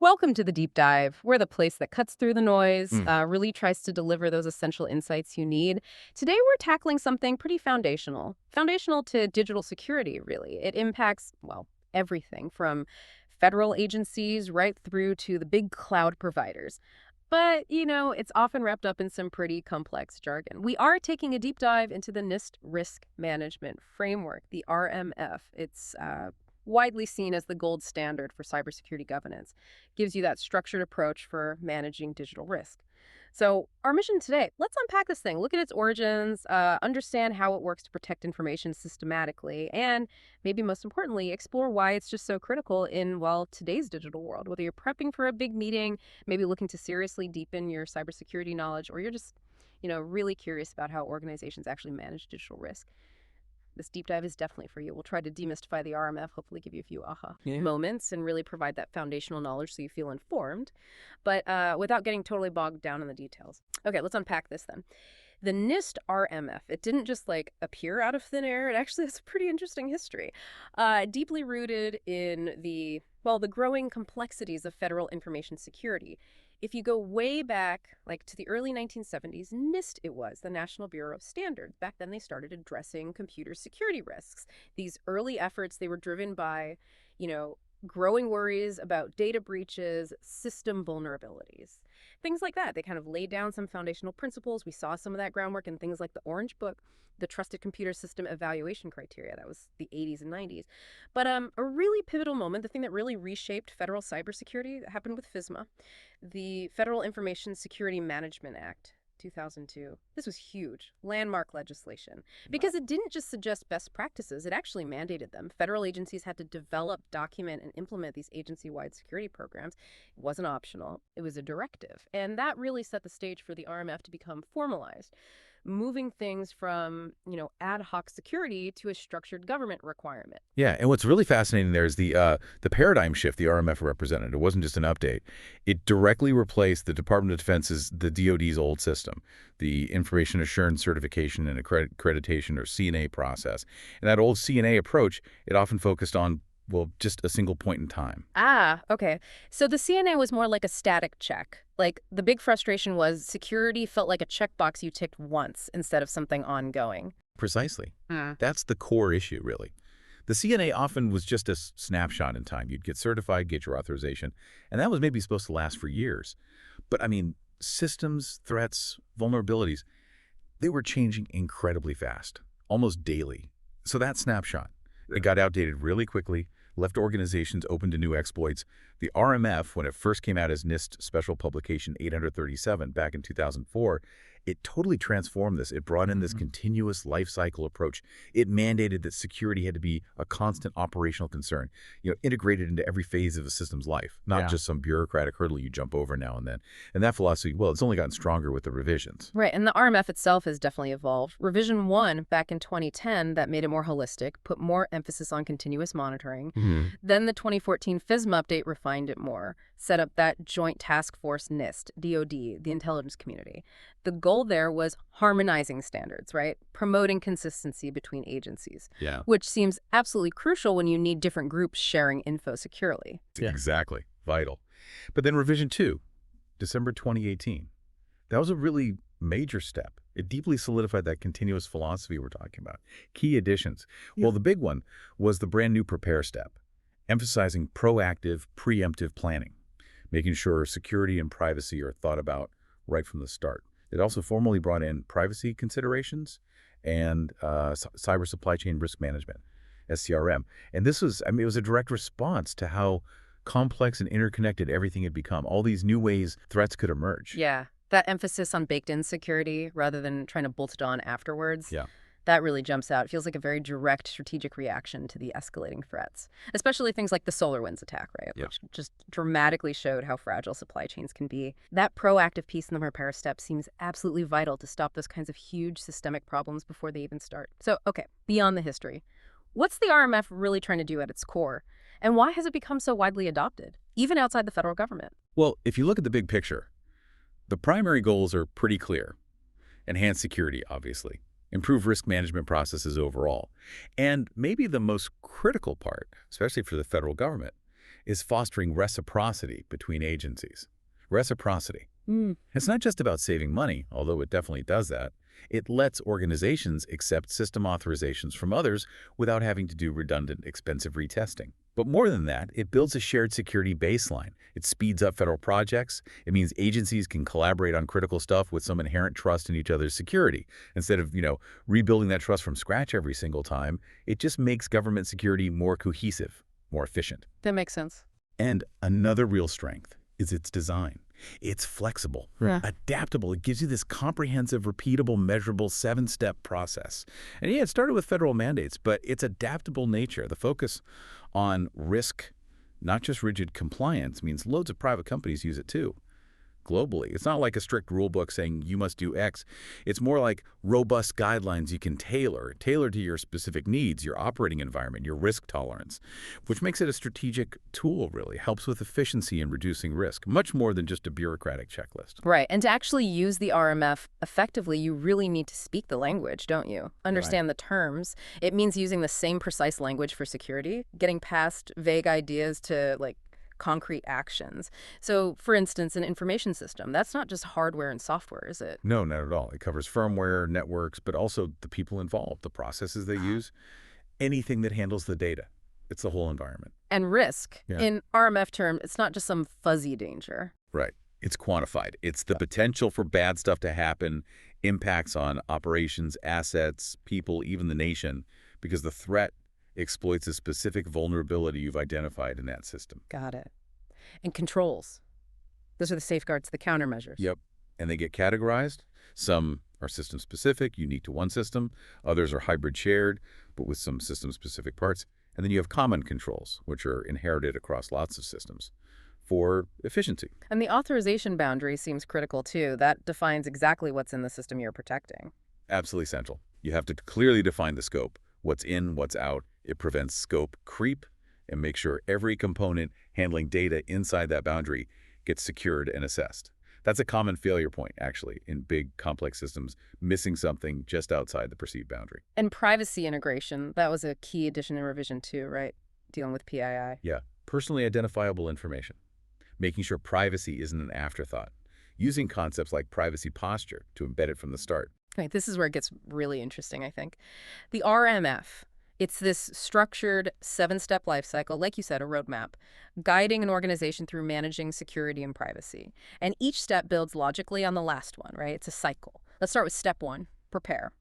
Welcome to the deep dive. We're the place that cuts through the noise, Mm. really tries to deliver those essential insights you need. Today, we're tackling something pretty foundational to digital security, really. It impacts, well, everything from federal agencies right through to the big cloud providers. But, it's often wrapped up in some pretty complex jargon. We are taking a deep dive into the NIST Risk Management Framework, the RMF. It's widely seen as the gold standard for cybersecurity governance. Gives you that structured approach for managing digital risk. So our mission today, let's unpack this thing, look at its origins, understand how it works to protect information systematically, and maybe most importantly, explore why it's just so critical in, well, today's digital world. Whether you're prepping for a big meeting, maybe looking to seriously deepen your cybersecurity knowledge, or you're just, really curious about how organizations actually manage digital risk. This deep dive is definitely for you. We'll try to demystify the RMF, hopefully give you a few aha moments and really provide that foundational knowledge so you feel informed, but without getting totally bogged down in the details. Okay, let's unpack this then. The NIST RMF, it didn't just appear out of thin air. It actually has a pretty interesting history, deeply rooted in the growing complexities of federal information security. If you go way back, to the early 1970s, NIST it was, the National Bureau of Standards. Back then, they started addressing computer security risks. These early efforts, they were driven by, growing worries about data breaches, system vulnerabilities, things like that. They kind of laid down some foundational principles. We saw some of that groundwork in things like the Orange Book, the Trusted Computer System Evaluation Criteria. That was the 80s and 90s. But a really pivotal moment, the thing that really reshaped federal cybersecurity, happened with FISMA, the Federal Information Security Management Act, 2002. This was huge, landmark legislation, because it didn't just suggest best practices, it actually mandated them. Federal agencies had to develop, document, and implement these agency-wide security programs. It wasn't optional, it was a directive. And that really set the stage for the RMF to become formalized, moving things from, ad hoc security to a structured government requirement. Yeah, and what's really fascinating there is the paradigm shift the RMF represented. It wasn't just an update. It directly replaced the Department of the DoD's old system, the Information Assurance Certification and Accreditation, or CNA process. And that old CNA approach, it often focused on, well, just a single point in time. Ah, okay. So the CNA was more like a static check. The big frustration was security felt like a checkbox you ticked once instead of something ongoing. Precisely. That's the core issue, really. The CNA often was just a snapshot in time. You'd get certified, get your authorization, and that was maybe supposed to last for years. But, I mean, systems, threats, vulnerabilities, they were changing incredibly fast, almost daily. So that snapshot, it got outdated really quickly, left organizations open to new exploits. The RMF, when it first came out as NIST Special Publication 837 back in 2004, it totally transformed this. It brought in this continuous life cycle approach. It mandated that security had to be a constant operational concern, integrated into every phase of a system's life, not just some bureaucratic hurdle you jump over now and then. And that philosophy, well, it's only gotten stronger with the revisions. Right, and the RMF itself has definitely evolved. Revision 1 back in 2010, that made it more holistic, put more emphasis on continuous monitoring. Then the 2014 FISMA update refined it more, set up that joint task force NIST, DoD, the intelligence community. The goal there was harmonizing standards, right? Promoting consistency between agencies, which seems absolutely crucial when you need different groups sharing info securely. Exactly. Vital. But then revision 2, December 2018, that was a really major step. It deeply solidified that continuous philosophy we're talking about. Key additions. Well, the big one was the brand new prepare step, emphasizing proactive, preemptive planning, making sure security and privacy are thought about right from the start. It also formally brought in privacy considerations and cyber supply chain risk management, SCRM. And this was, it was a direct response to how complex and interconnected everything had become. All these new ways threats could emerge. Yeah, that emphasis on baked-in security rather than trying to bolt it on afterwards. That really jumps out. It feels like a very direct strategic reaction to the escalating threats, especially things like the SolarWinds attack, right? Which just dramatically showed how fragile supply chains can be. That proactive piece in the repair step seems absolutely vital to stop those kinds of huge systemic problems before they even start. So, okay, beyond the history, what's the RMF really trying to do at its core? And why has it become so widely adopted, even outside the federal government? Well, if you look at the big picture, the primary goals are pretty clear. Enhance security, obviously. Improve risk management processes overall. And maybe the most critical part, especially for the federal government, is fostering reciprocity between agencies. Reciprocity. Mm. It's not just about saving money, although it definitely does that. It lets organizations accept system authorizations from others without having to do redundant, expensive retesting. But more than that, it builds a shared security baseline. It speeds up federal projects. It means agencies can collaborate on critical stuff with some inherent trust in each other's security. Instead of, rebuilding that trust from scratch every single time, it just makes government security more cohesive, more efficient. That makes sense. And another real strength is its design. It's flexible, adaptable. It gives you this comprehensive, repeatable, measurable 7-step process. And yeah, it started with federal mandates, but its adaptable nature, the focus on risk, not just rigid compliance, means loads of private companies use it too. Globally. It's not like a strict rule book saying you must do X. It's more like robust guidelines you can tailor to your specific needs, your operating environment, your risk tolerance, which makes it a strategic tool, really. Helps with efficiency and reducing risk, much more than just a bureaucratic checklist. Right. And to actually use the RMF effectively, you really need to speak the language, don't you? Understand the terms. It means using the same precise language for security, getting past vague ideas to, concrete actions. So, for instance, an information system, that's not just hardware and software, is it? No, not at all. It covers firmware, networks, but also the people involved, the processes they use, anything that handles the data. It's the whole environment. And risk, in RMF term, it's not just some fuzzy danger. Right. It's quantified. It's the potential for bad stuff to happen, impacts on operations, assets, people, even the nation, because the threat exploits a specific vulnerability you've identified in that system. Got it. And controls. Those are the safeguards, the countermeasures. Yep. And they get categorized. Some are system-specific, unique to one system. Others are hybrid shared, but with some system-specific parts. And then you have common controls, which are inherited across lots of systems for efficiency. And the authorization boundary seems critical, too. That defines exactly what's in the system you're protecting. Absolutely central. You have to clearly define the scope, what's in, what's out. It prevents scope creep and makes sure every component handling data inside that boundary gets secured and assessed. That's a common failure point, actually, in big, complex systems, missing something just outside the perceived boundary. And privacy integration, that was a key addition in revision 2, right? Dealing with PII. Yeah, personally identifiable information. Making sure privacy isn't an afterthought. Using concepts like privacy posture to embed it from the start. Right, this is where it gets really interesting, I think. The RMF. It's this structured 7-step life cycle, like you said, a roadmap, guiding an organization through managing security and privacy. And each step builds logically on the last one, right? It's a cycle. Let's start with step 1, prepare.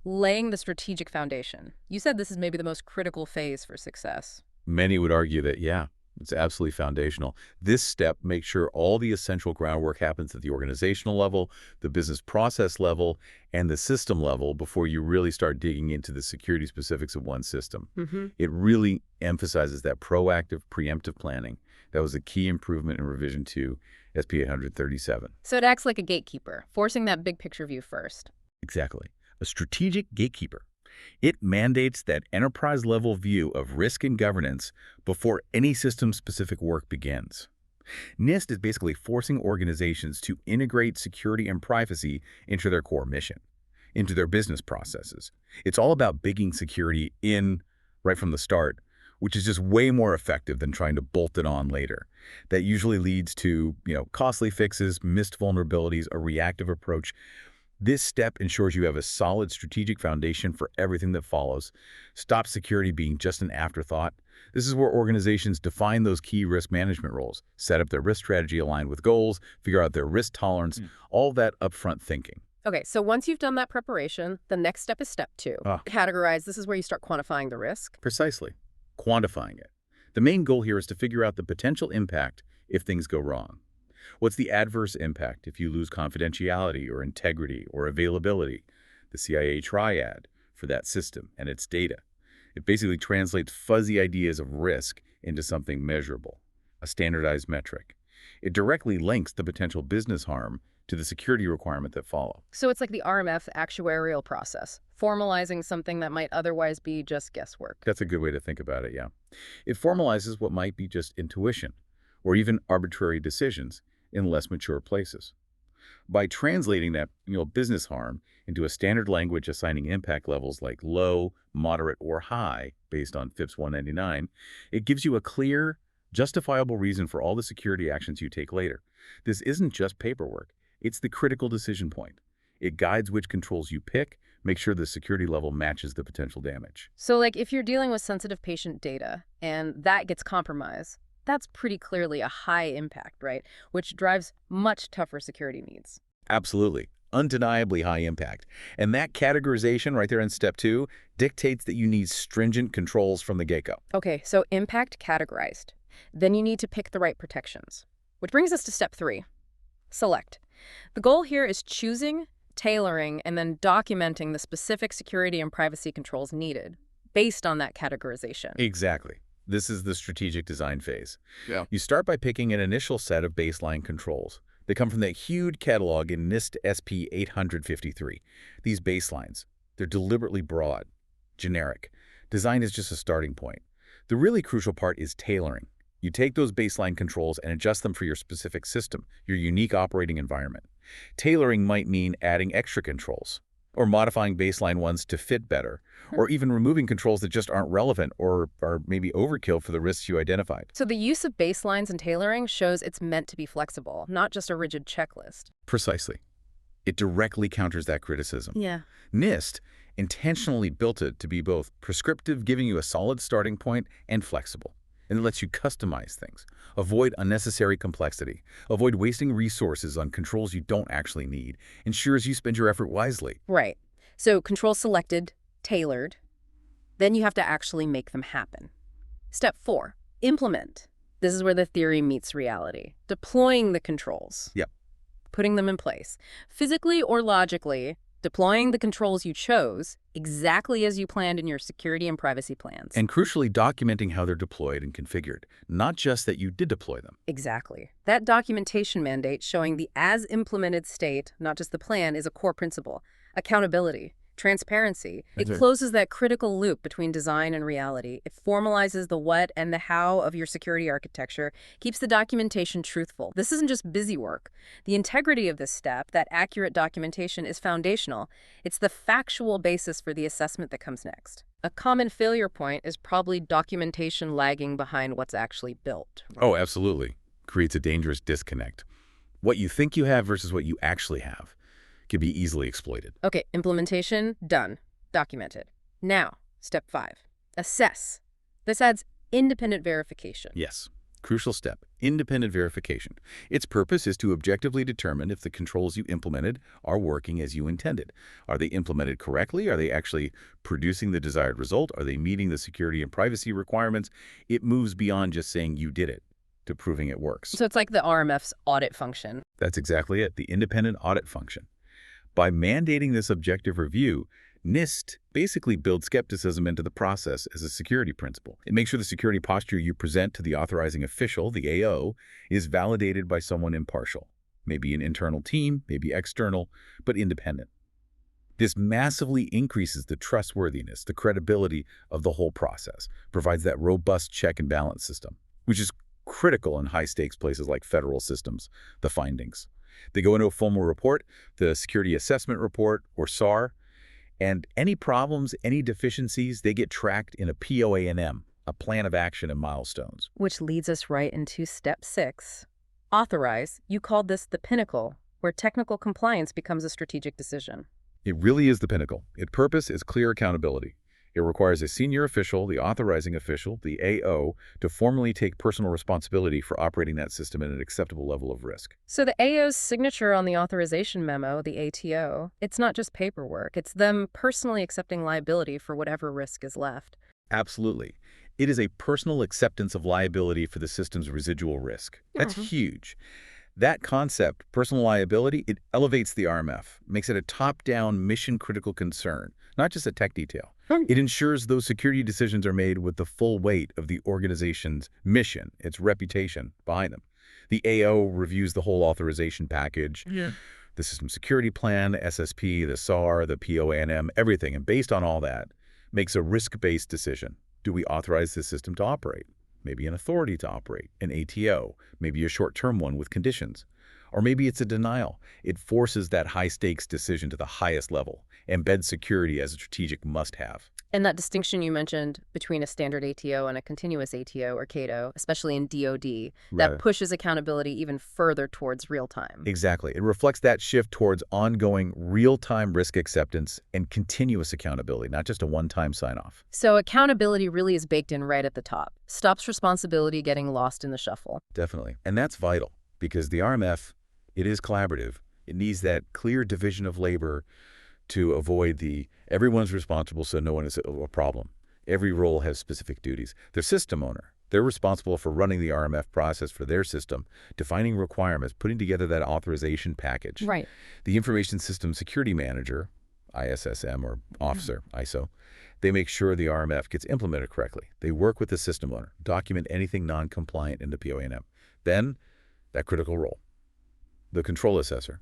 Laying the strategic foundation. You said this is maybe the most critical phase for success. Many would argue that, yeah, it's absolutely foundational. This step makes sure all the essential groundwork happens at the organizational level, the business process level, and the system level before you really start digging into the security specifics of one system. It really emphasizes that proactive, preemptive planning. That was a key improvement in Revision 2, SP 837. So it acts like a gatekeeper, forcing that big picture view first. Exactly. A strategic gatekeeper. It mandates that enterprise-level view of risk and governance before any system-specific work begins. NIST is basically forcing organizations to integrate security and privacy into their core mission, into their business processes. It's all about baking security in right from the start, which is just way more effective than trying to bolt it on later. That usually leads to, costly fixes, missed vulnerabilities, a reactive approach. This step ensures you have a solid strategic foundation for everything that follows. Stop security being just an afterthought. This is where organizations define those key risk management roles, set up their risk strategy aligned with goals, figure out their risk tolerance, all that upfront thinking. Okay, so once you've done that preparation, the next step is step 2. Categorize. This is where you start quantifying the risk. Precisely. Quantifying it. The main goal here is to figure out the potential impact if things go wrong. What's the adverse impact if you lose confidentiality or integrity or availability? The CIA triad for that system and its data. It basically translates fuzzy ideas of risk into something measurable, a standardized metric. It directly links the potential business harm to the security requirement that follow. So it's like the RMF actuarial process, formalizing something that might otherwise be just guesswork. That's a good way to think about it, yeah. It formalizes what might be just intuition or even arbitrary decisions in less mature places. by translating that business harm into a standard language assigning impact levels like low, moderate, or high based on FIPS 199, it gives you a clear, justifiable reason for all the security actions you take later. This isn't just paperwork. It's the critical decision point. It guides which controls you pick, make sure the security level matches the potential damage. So, like, if you're dealing with sensitive patient data and that gets compromised, that's pretty clearly a high impact, right? Which drives much tougher security needs. Absolutely. Undeniably high impact. And that categorization right there in step 2 dictates that you need stringent controls from the get-go. Okay, so impact categorized. Then you need to pick the right protections. Which brings us to step 3, select. The goal here is choosing, tailoring, and then documenting the specific security and privacy controls needed based on that categorization. Exactly. This is the strategic design phase. Yeah. You start by picking an initial set of baseline controls. They come from that huge catalog in NIST SP 853. These baselines, they're deliberately broad, generic. Design is just a starting point. The really crucial part is tailoring. You take those baseline controls and adjust them for your specific system, your unique operating environment. Tailoring might mean adding extra controls, or modifying baseline ones to fit better, or even removing controls that just aren't relevant or are maybe overkill for the risks you identified. So the use of baselines and tailoring shows it's meant to be flexible, not just a rigid checklist. Precisely. It directly counters that criticism. Yeah. NIST intentionally built it to be both prescriptive, giving you a solid starting point, and flexible. And it lets you customize things, avoid unnecessary complexity, avoid wasting resources on controls you don't actually need, ensures you spend your effort wisely. Right. So control selected, tailored. Then you have to actually make them happen. Step 4, implement. This is where the theory meets reality. Deploying the controls. Yep. Putting them in place. Physically or logically, deploying the controls you chose exactly as you planned in your security and privacy plans. And crucially, documenting how they're deployed and configured, not just that you did deploy them. Exactly. That documentation mandate showing the as-implemented state, not just the plan, is a core principle. Accountability, transparency. That's It right. closes that critical loop between design and reality. It formalizes the what and the how of your security architecture, keeps the documentation truthful. This isn't just busy work. The integrity of this step, that accurate documentation, is foundational. It's the factual basis for the assessment that comes next. A common failure point is probably documentation lagging behind what's actually built. Oh, absolutely. Creates a dangerous disconnect. What you think you have versus what you actually have can be easily exploited. Okay, implementation, done. Documented. Now, step 5, assess. This adds independent verification. Yes. Crucial step, independent verification. Its purpose is to objectively determine if the controls you implemented are working as you intended. Are they implemented correctly? Are they actually producing the desired result? Are they meeting the security and privacy requirements? It moves beyond just saying you did it to proving it works. So it's like the RMF's audit function. That's exactly it, the independent audit function. By mandating this objective review, NIST basically builds skepticism into the process as a security principle. It makes sure the security posture you present to the authorizing official, the AO, is validated by someone impartial. Maybe an internal team, maybe external, but independent. This massively increases the trustworthiness, the credibility of the whole process, provides that robust check and balance system, which is critical in high-stakes places like federal systems, the findings. They go into a formal report, the Security Assessment Report, or SAR, and any problems, any deficiencies, they get tracked in a POA&M, a plan of action and milestones. Which leads us right into step 6, authorize. You called this the pinnacle, where technical compliance becomes a strategic decision. It really is the pinnacle. Its purpose is clear accountability. It requires a senior official, the authorizing official, the AO, to formally take personal responsibility for operating that system at an acceptable level of risk. So the AO's signature on the authorization memo, the ATO, it's not just paperwork. It's them personally accepting liability for whatever risk is left. Absolutely. It is a personal acceptance of liability for the system's residual risk. That's huge. That concept, personal liability, it elevates the RMF, makes it a top-down mission-critical concern, not just a tech detail. It ensures those security decisions are made with the full weight of the organization's mission, its reputation behind them. The AO reviews the whole authorization package, the system security plan, the SSP, the SAR, the POA&M, everything, and based on all that, makes a risk-based decision. Do we authorize this system to operate? Maybe an authority to operate, an ATO, maybe a short-term one with conditions. Or maybe it's a denial. It forces that high-stakes decision to the highest level, embeds security as a strategic must-have. And that distinction you mentioned between a standard ATO and a continuous ATO or CATO, especially in DoD, that Right. pushes accountability even further towards real time. Exactly. It reflects that shift towards ongoing real-time risk acceptance and continuous accountability, not just a one-time sign-off. So accountability really is baked in right at the top. Stops responsibility getting lost in the shuffle. Definitely. And that's vital because the RMF, it is collaborative. It needs that clear division of labor to avoid the everyone's responsible so no one is a problem. Every role has specific duties. The system owner, they're responsible for running the RMF process for their system, defining requirements, putting together that authorization package. Right. The Information System Security Manager, ISSM or Officer, ISO, they make sure the RMF gets implemented correctly. They work with the system owner, document anything non-compliant in the POA&M. Then, that critical role, the control assessor,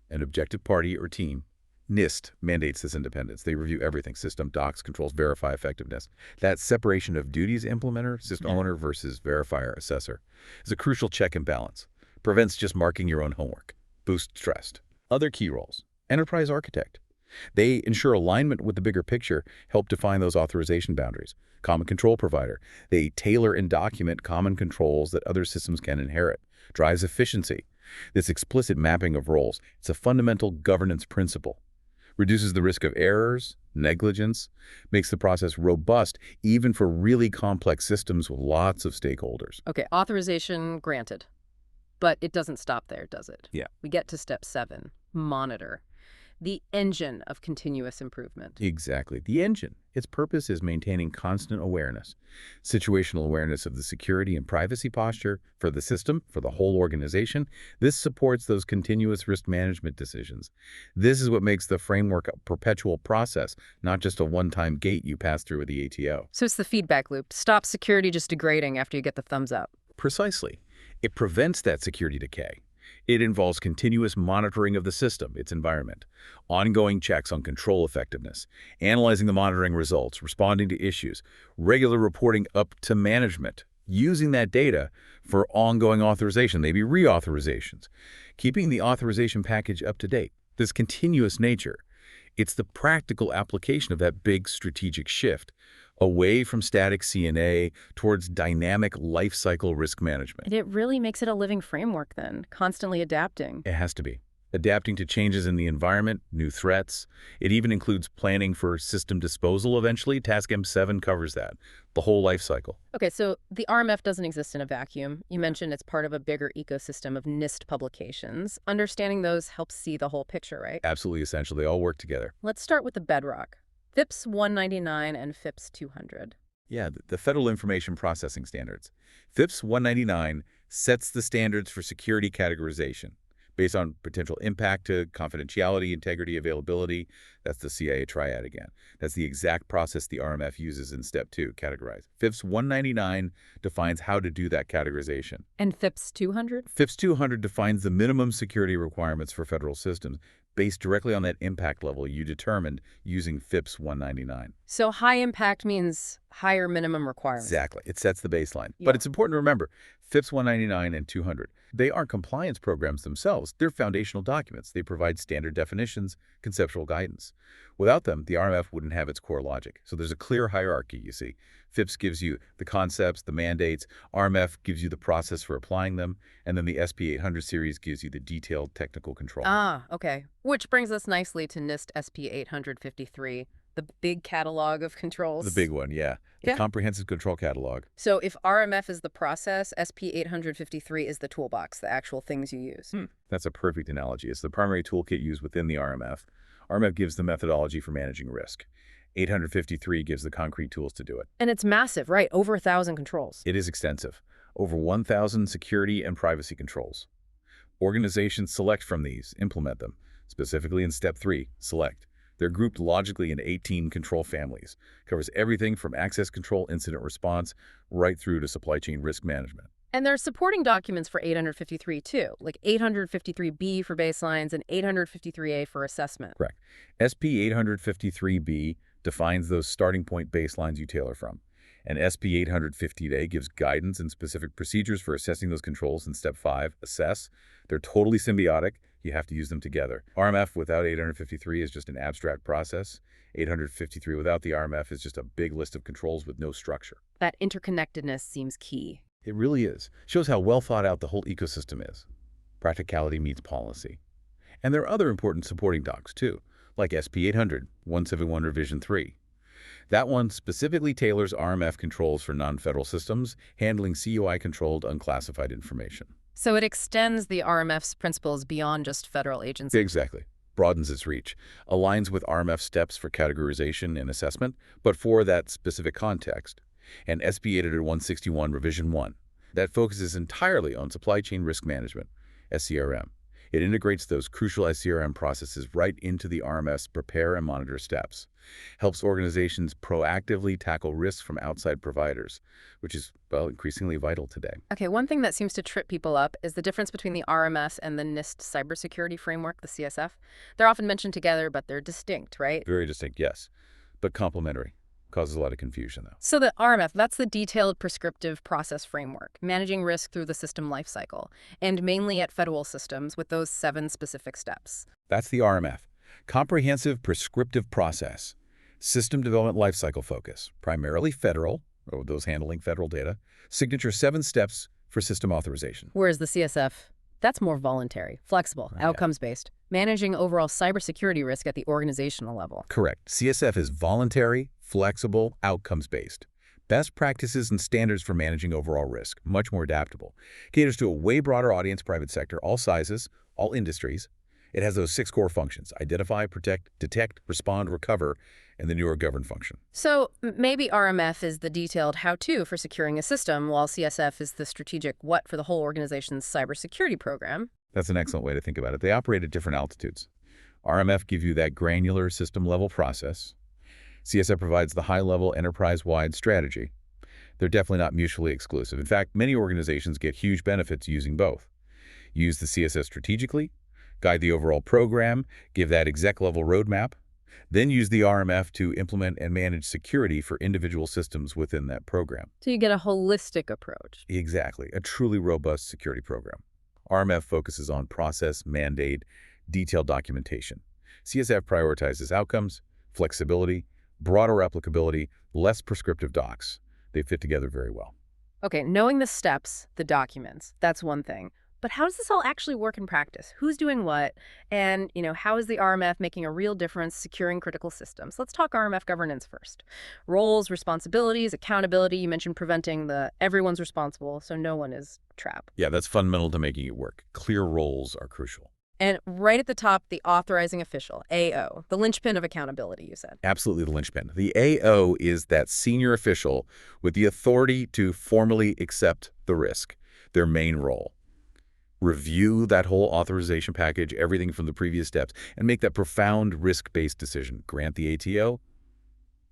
an objective party or team. NIST mandates this independence. They review everything, system, docs, controls, verify effectiveness. That separation of duties implementer, system owner versus verifier, assessor, is a crucial check and balance. Prevents just marking your own homework. Boosts trust. Other key roles. Enterprise architect. They ensure alignment with the bigger picture, help define those authorization boundaries. Common control provider. They tailor and document common controls that other systems can inherit. Drives efficiency. This explicit mapping of roles, it's a fundamental governance principle. Reduces the risk of errors, negligence, makes the process robust even for really complex systems with lots of stakeholders. Okay, authorization granted. But it doesn't stop there, does it? Yeah. We get to step 7, monitor. The engine of continuous improvement. Exactly. The engine, its purpose is maintaining constant awareness, situational awareness of the security and privacy posture for the system, for the whole organization. This supports those continuous risk management decisions. This is what makes the framework a perpetual process, not just a one-time gate you pass through with the ATO. So it's the feedback loop. Stop security just degrading after you get the thumbs up. Precisely. It prevents that security decay. It involves continuous monitoring of the system, its environment, ongoing checks on control effectiveness, analyzing the monitoring results, responding to issues, regular reporting up to management, using that data for ongoing authorization, maybe reauthorizations, keeping the authorization package up to date. This continuous nature, it's the practical application of that big strategic shift away from static CNA towards dynamic lifecycle risk management. And it really makes it a living framework then, constantly adapting. It has to be. Adapting to changes in the environment, new threats. It even includes planning for system disposal eventually. Task M7 covers that, the whole life cycle. Okay, so the RMF doesn't exist in a vacuum. You mentioned it's part of a bigger ecosystem of NIST publications. Understanding those helps see the whole picture, right? Absolutely essential. They all work together. Let's start with the bedrock. FIPS 199 and FIPS 200. Yeah, the Federal Information Processing Standards. FIPS 199 sets the standards for security categorization based on potential impact to confidentiality, integrity, availability. That's the CIA triad again. That's the exact process the RMF uses in Step 2, Categorize. FIPS 199 defines how to do that categorization. And FIPS 200? FIPS 200 defines the minimum security requirements for federal systems based directly on that impact level you determined using FIPS 199. So high impact means higher minimum requirements. Exactly. It sets the baseline. Yeah. But it's important to remember, FIPS 199 and 200, they aren't compliance programs themselves. They're foundational documents. They provide standard definitions, conceptual guidance. Without them, the RMF wouldn't have its core logic. So there's a clear hierarchy, you see. FIPS gives you the concepts, the mandates. RMF gives you the process for applying them. And then the SP800 series gives you the detailed technical control. Ah, okay. Which brings us nicely to NIST SP853, the big catalog of controls. The big one, yeah. The Yeah. comprehensive control catalog. So if RMF is the process, SP853 is the toolbox, the actual things you use. That's a perfect analogy. It's the primary toolkit used within the RMF. RMF gives the methodology for managing risk. 853 gives the concrete tools to do it. And it's massive, right? Over 1,000 controls. It is extensive. Over 1,000 security and privacy controls. Organizations select from these, implement them. Specifically in Step 3, select. They're grouped logically in 18 control families. Covers everything from access control, incident response, right through to supply chain risk management. And there's supporting documents for 853 too, like 853B for baselines and 853A for assessment. Correct. SP 853B defines those starting point baselines you tailor from. And SP 850A gives guidance and specific procedures for assessing those controls in Step 5, assess. They're totally symbiotic. You have to use them together. RMF without 853 is just an abstract process. 853 without the RMF is just a big list of controls with no structure. That interconnectedness seems key. It really is. Shows how well thought out the whole ecosystem is. Practicality meets policy. And there are other important supporting docs, too, like SP 800, 171 Revision 3. That one specifically tailors RMF controls for non-federal systems, handling CUI-controlled unclassified information. So it extends the RMF's principles beyond just federal agencies. Exactly. Broadens its reach, aligns with RMF steps for categorization and assessment, but for that specific context. And SP 800-161 Revision 1, that focuses entirely on supply chain risk management, SCRM. It integrates those crucial SCRM processes right into the RMF's prepare and monitor steps, helps organizations proactively tackle risks from outside providers, which is, well, increasingly vital today. Okay, one thing that seems to trip people up is the difference between the RMS and the NIST Cybersecurity Framework, the CSF. They're often mentioned together, but they're distinct, right? Very distinct, yes, but complementary. Causes a lot of confusion, though. So the RMF, that's the detailed prescriptive process framework, managing risk through the system lifecycle, and mainly at federal systems with those 7 specific steps. That's the RMF, comprehensive prescriptive process, system development lifecycle focus, primarily federal, or those handling federal data, signature 7 steps for system authorization. Whereas the CSF, that's more voluntary, flexible, outcomes-based, managing overall cybersecurity risk at the organizational level. Correct. CSF is voluntary, flexible, outcomes-based. Best practices and standards for managing overall risk, much more adaptable. Caters to a way broader audience, private sector, all sizes, all industries. It has those 6 core functions: identify, protect, detect, respond, recover, and the newer govern function. So maybe RMF is the detailed how-to for securing a system, while CSF is the strategic what for the whole organization's cybersecurity program. That's an excellent way to think about it. They operate at different altitudes. RMF gives you that granular system-level process. CSF provides the high-level enterprise-wide strategy. They're definitely not mutually exclusive. In fact, many organizations get huge benefits using both. Use the CSF strategically, guide the overall program, give that exec-level roadmap, then use the RMF to implement and manage security for individual systems within that program. So you get a holistic approach. Exactly, a truly robust security program. RMF focuses on process, mandate, detailed documentation. CSF prioritizes outcomes, flexibility, broader applicability, less prescriptive docs. They fit together very well. Okay, knowing the steps, the documents, that's one thing. But how does this all actually work in practice? Who's doing what? And, how is the RMF making a real difference securing critical systems? Let's talk RMF governance first. Roles, responsibilities, accountability. You mentioned preventing the everyone's responsible, so no one is trapped. Yeah, that's fundamental to making it work. Clear roles are crucial. And right at the top, the authorizing official, AO, the linchpin of accountability, you said. Absolutely the linchpin. The AO is that senior official with the authority to formally accept the risk, their main role. Review that whole authorization package, everything from the previous steps, and make that profound risk-based decision. Grant the ATO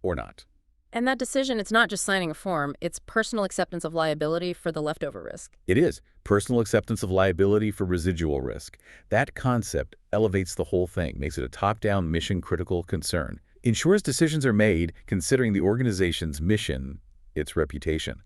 or not. And that decision, it's not just signing a form, it's personal acceptance of liability for the leftover risk. It is. Personal acceptance of liability for residual risk. That concept elevates the whole thing, makes it a top-down mission-critical concern. Ensures decisions are made considering the organization's mission, its reputation.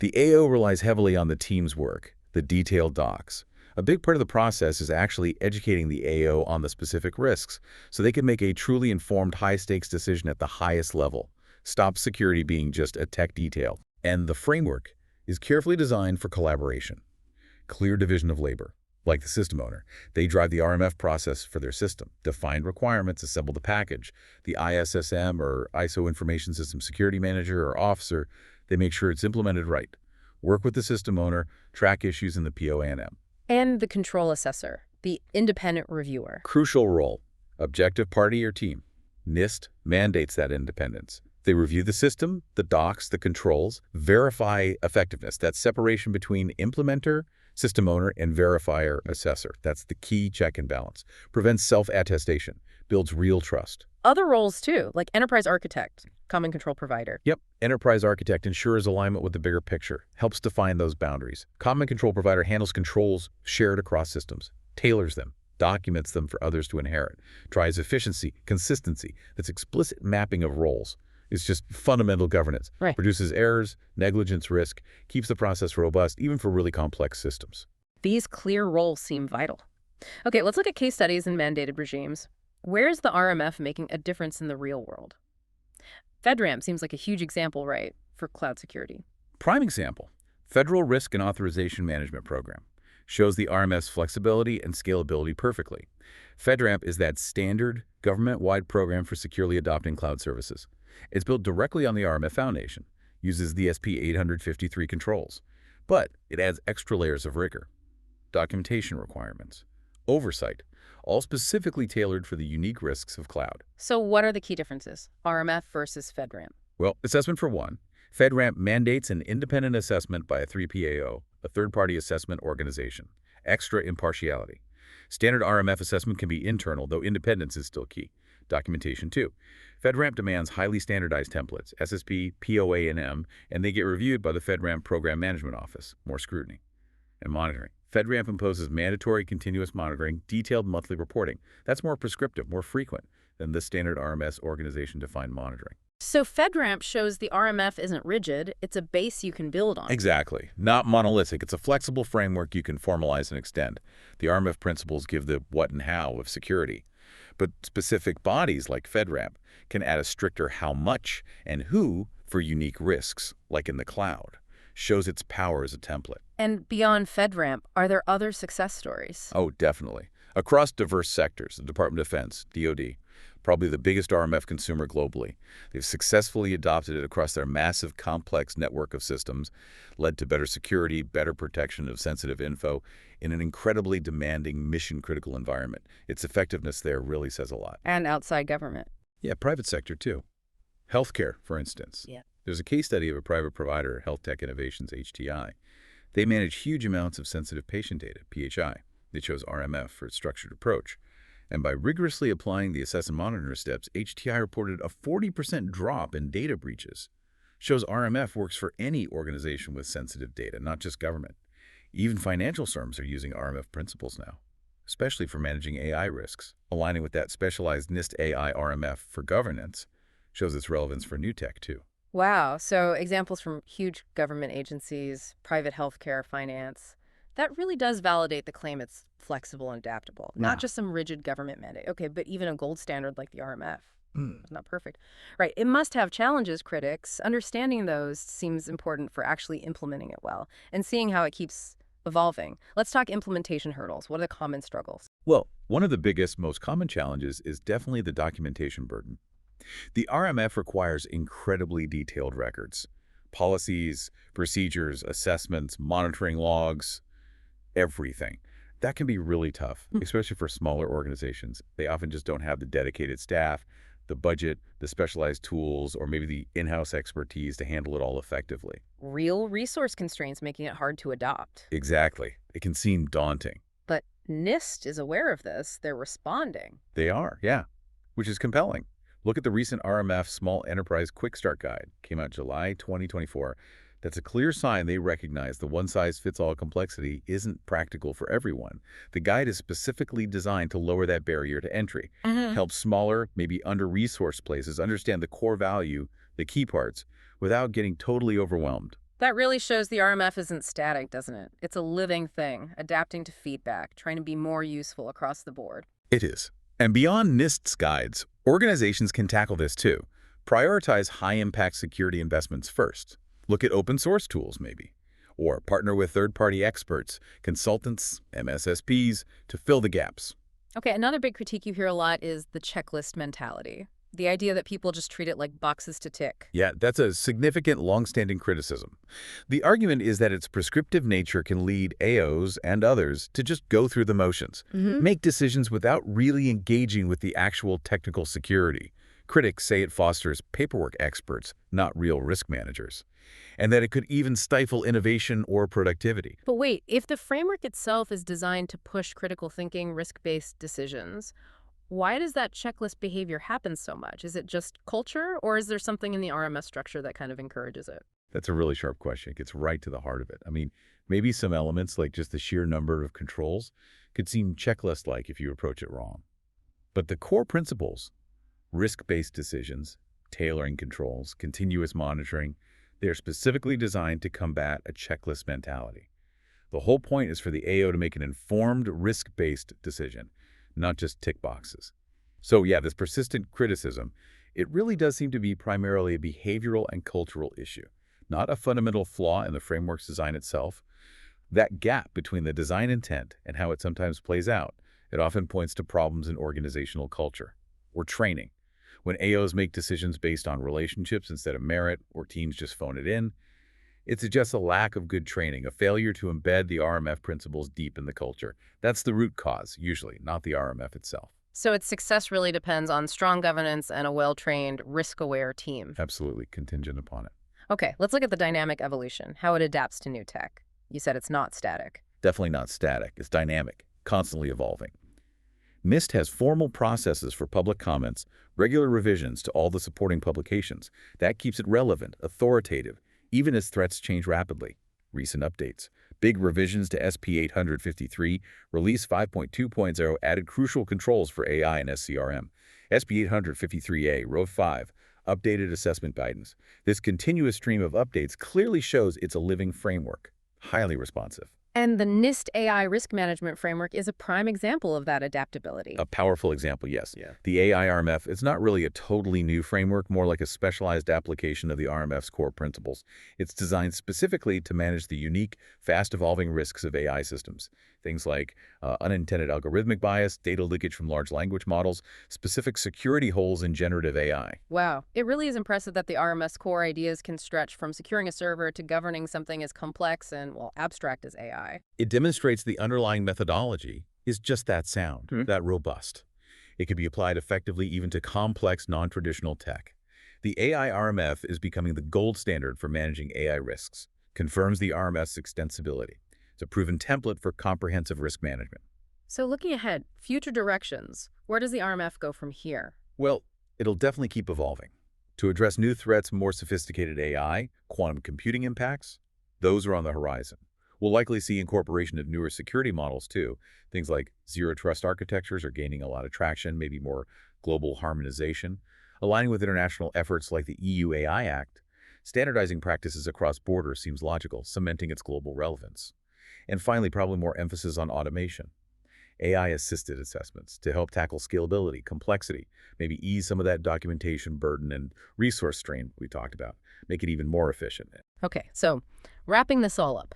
The AO relies heavily on the team's work, the detailed docs. A big part of the process is actually educating the AO on the specific risks so they can make a truly informed high-stakes decision at the highest level. Stop security being just a tech detail. And the framework is carefully designed for collaboration. Clear division of labor. Like the system owner, they drive the RMF process for their system, define requirements, assemble the package. The ISSM or ISO Information System Security Manager or Officer, they make sure it's implemented right. Work with the system owner, track issues in the POANM. And the control assessor, the independent reviewer. Crucial role, objective party or team. NIST mandates that independence. They review the system, the docs, the controls, verify effectiveness. That's separation between implementer, system owner, and verifier assessor. That's the key check and balance. Prevents self-attestation, builds real trust. Other roles too, like enterprise architect, common control provider. Yep, enterprise architect ensures alignment with the bigger picture, helps define those boundaries. Common control provider handles controls shared across systems, tailors them, documents them for others to inherit, drives efficiency, consistency. That's explicit mapping of roles. It's just fundamental governance. Right. Reduces errors, negligence risk, keeps the process robust, even for really complex systems. These clear roles seem vital. Okay, let's look at case studies and mandated regimes. Where's the RMF making a difference in the real world? FedRAMP seems like a huge example, right, for cloud security. Prime example, Federal Risk and Authorization Management Program. Shows the RMF's flexibility and scalability perfectly. FedRAMP is that standard, government-wide program for securely adopting cloud services. It's built directly on the RMF foundation, uses the SP 853 controls, but it adds extra layers of rigor, documentation requirements, oversight, all specifically tailored for the unique risks of cloud. So what are the key differences, RMF versus FedRAMP? Well, assessment for one, FedRAMP mandates an independent assessment by a 3PAO, a third-party assessment organization. Extra impartiality. Standard RMF assessment can be internal, though independence is still key. Documentation 2. FedRAMP demands highly standardized templates, SSP, POA, and M, and they get reviewed by the FedRAMP Program Management Office. More scrutiny. And monitoring. FedRAMP imposes mandatory continuous monitoring, detailed monthly reporting. That's more prescriptive, more frequent than the standard RMS organization-defined monitoring. So FedRAMP shows the RMF isn't rigid, it's a base you can build on. Exactly. Not monolithic. It's a flexible framework you can formalize and extend. The RMF principles give the what and how of security. But specific bodies like FedRAMP can add a stricter how much and who for unique risks, like in the cloud. Shows its power as a template. And beyond FedRAMP, are there other success stories? Oh, definitely. Across diverse sectors, the Department of Defense, DoD, probably the biggest RMF consumer globally. They've successfully adopted it across their massive, complex network of systems, led to better security, better protection of sensitive info in an incredibly demanding, mission-critical environment. Its effectiveness there really says a lot. And outside government. Yeah, private sector too. Healthcare, for instance. Yeah. There's a case study of a private provider, Health Tech Innovations, HTI. They manage huge amounts of sensitive patient data, PHI. They chose RMF for its structured approach. And by rigorously applying the assess and monitor steps, HTI reported a 40% drop in data breaches. Shows RMF works for any organization with sensitive data, not just government. Even financial firms are using RMF principles now, especially for managing AI risks. Aligning with that specialized NIST AI RMF for governance shows its relevance for new tech, too. Wow, so examples from huge government agencies, private healthcare, finance. That really does validate the claim it's flexible and adaptable, not just some rigid government mandate. Okay, but even a gold standard like the RMF. It's not perfect. Right, it must have challenges, critics. Understanding those seems important for actually implementing it well and seeing how it keeps evolving. Let's talk implementation hurdles. What are the common struggles? Well, one of the biggest, most common challenges is definitely the documentation burden. The RMF requires incredibly detailed records. Policies, procedures, assessments, monitoring logs, everything. That can be really tough, especially for smaller organizations. They often just don't have the dedicated staff, the budget, the specialized tools, or maybe the in-house expertise to handle it all effectively. Real resource constraints making it hard to adopt. Exactly. It can seem daunting. But NIST is aware of this. They're responding. They are, yeah, which is compelling. Look at the recent RMF Small Enterprise Quick Start Guide. Came out July 2024. That's a clear sign they recognize the one-size-fits-all complexity isn't practical for everyone. The guide is specifically designed to lower that barrier to entry, help smaller, maybe under-resourced places understand the core value, the key parts, without getting totally overwhelmed. That really shows the RMF isn't static, doesn't it? It's a living thing, adapting to feedback, trying to be more useful across the board. It is. And beyond NIST's guides, organizations can tackle this too. Prioritize high-impact security investments first. Look at open source tools, maybe. Or partner with third-party experts, consultants, MSSPs, to fill the gaps. Okay, another big critique you hear a lot is the checklist mentality. The idea that people just treat it like boxes to tick. Yeah, that's a significant, long-standing criticism. The argument is that its prescriptive nature can lead AOs and others to just go through the motions, make decisions without really engaging with the actual technical security. Critics say it fosters paperwork experts, not real risk managers, and that it could even stifle innovation or productivity. But wait, if the framework itself is designed to push critical thinking, risk-based decisions, why does that checklist behavior happen so much? Is it just culture, or is there something in the RMS structure that kind of encourages it? That's a really sharp question. It gets right to the heart of it. I mean, maybe some elements, like just the sheer number of controls, could seem checklist-like if you approach it wrong. But the core principles, risk-based decisions, tailoring controls, continuous monitoring. They're specifically designed to combat a checklist mentality. The whole point is for the AO to make an informed, risk-based decision, not just tick boxes. So yeah, this persistent criticism, it really does seem to be primarily a behavioral and cultural issue, not a fundamental flaw in the framework's design itself. That gap between the design intent and how it sometimes plays out, it often points to problems in organizational culture or training. When AOs make decisions based on relationships instead of merit, or teams just phone it in, it suggests a lack of good training, a failure to embed the RMF principles deep in the culture. That's the root cause, usually, not the RMF itself. So its success really depends on strong governance and a well-trained, risk-aware team. Absolutely contingent upon it. Okay, let's look at the dynamic evolution, how it adapts to new tech. You said it's not static. Definitely not static. It's dynamic, constantly evolving. NIST has formal processes for public comments, regular revisions to all the supporting publications. That keeps it relevant, authoritative, even as threats change rapidly. Recent updates. Big revisions to SP 853, Release 5.2.0 added crucial controls for AI and SCRM. SP 853A, Row 5, updated assessment guidance. This continuous stream of updates clearly shows it's a living framework, highly responsive. And the NIST AI Risk Management Framework is a prime example of that adaptability. A powerful example, yes. Yeah. The AI RMF is not really a totally new framework, more like a specialized application of the RMF's core principles. It's designed specifically to manage the unique, fast-evolving risks of AI systems. Things like unintended algorithmic bias, data leakage from large language models, specific security holes in generative AI. Wow. It really is impressive that the RMS core ideas can stretch from securing a server to governing something as complex and, well, abstract as AI. It demonstrates the underlying methodology is just that sound, that robust. It can be applied effectively even to complex, non-traditional tech. The AI RMF is becoming the gold standard for managing AI risks, confirms the RMF's extensibility. It's a proven template for comprehensive risk management. So looking ahead, future directions, where does the RMF go from here? Well, it'll definitely keep evolving. To address new threats, more sophisticated AI, quantum computing impacts, those are on the horizon. We'll likely see incorporation of newer security models too. Things like zero-trust architectures are gaining a lot of traction, maybe more global harmonization. Aligning with international efforts like the EU AI Act, standardizing practices across borders seems logical, cementing its global relevance. And finally, probably more emphasis on automation. AI-assisted assessments to help tackle scalability, complexity, maybe ease some of that documentation burden and resource strain we talked about, make it even more efficient. Okay, so wrapping this all up,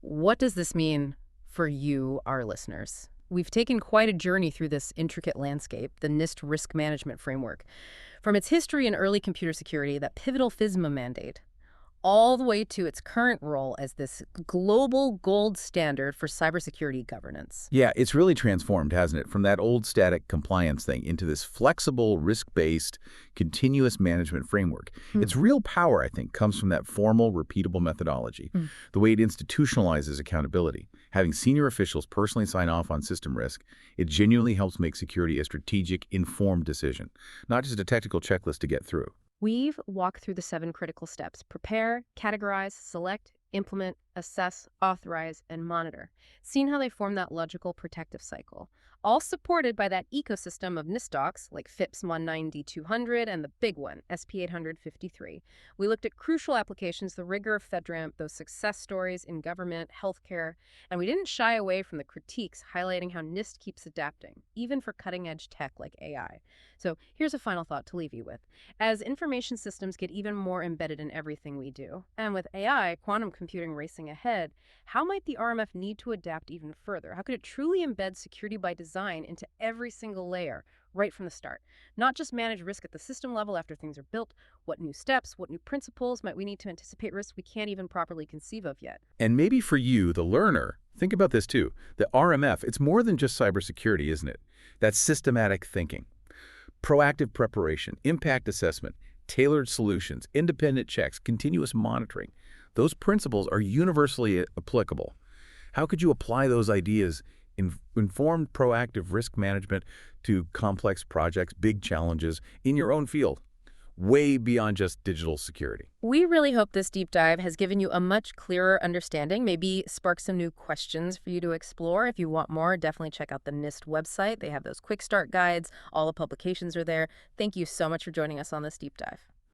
what does this mean for you, our listeners? We've taken quite a journey through this intricate landscape, the NIST Risk Management Framework, from its history in early computer security, that pivotal FISMA mandate, all the way to its current role as this global gold standard for cybersecurity governance. Yeah, it's really transformed, hasn't it? From that old static compliance thing into this flexible, risk-based, continuous management framework. Its real power, I think, comes from that formal, repeatable methodology, the way it institutionalizes accountability. Having senior officials personally sign off on system risk, it genuinely helps make security a strategic, informed decision, not just a technical checklist to get through. We've walked through the 7 critical steps: prepare, categorize, select, implement, assess, authorize, and monitor. Seen how they form that logical protective cycle, all supported by that ecosystem of NIST docs like FIPS 19D200 and the big one, SP 853. We looked at crucial applications, the rigor of FedRAMP, those success stories in government, healthcare, and we didn't shy away from the critiques highlighting how NIST keeps adapting, even for cutting-edge tech like AI. So here's a final thought to leave you with. As information systems get even more embedded in everything we do, and with AI, quantum computing racing ahead, how might the RMF need to adapt even further? How could it truly embed security by design into every single layer right from the start? Not just manage risk at the system level after things are built. What new steps, what new principles might we need to anticipate risks we can't even properly conceive of yet? And maybe for you, the learner, think about this too. The RMF, it's more than just cybersecurity, isn't it? That's systematic thinking. Proactive preparation, impact assessment, tailored solutions, independent checks, continuous monitoring. Those principles are universally applicable. How could you apply those ideas in informed, proactive risk management to complex projects, big challenges in your own field? way beyond just digital security. We really hope this deep dive has given you a much clearer understanding, maybe spark some new questions for you to explore. If you want more, definitely check out the NIST website. They have those quick start guides. All the publications are there. Thank you so much for joining us on this deep dive.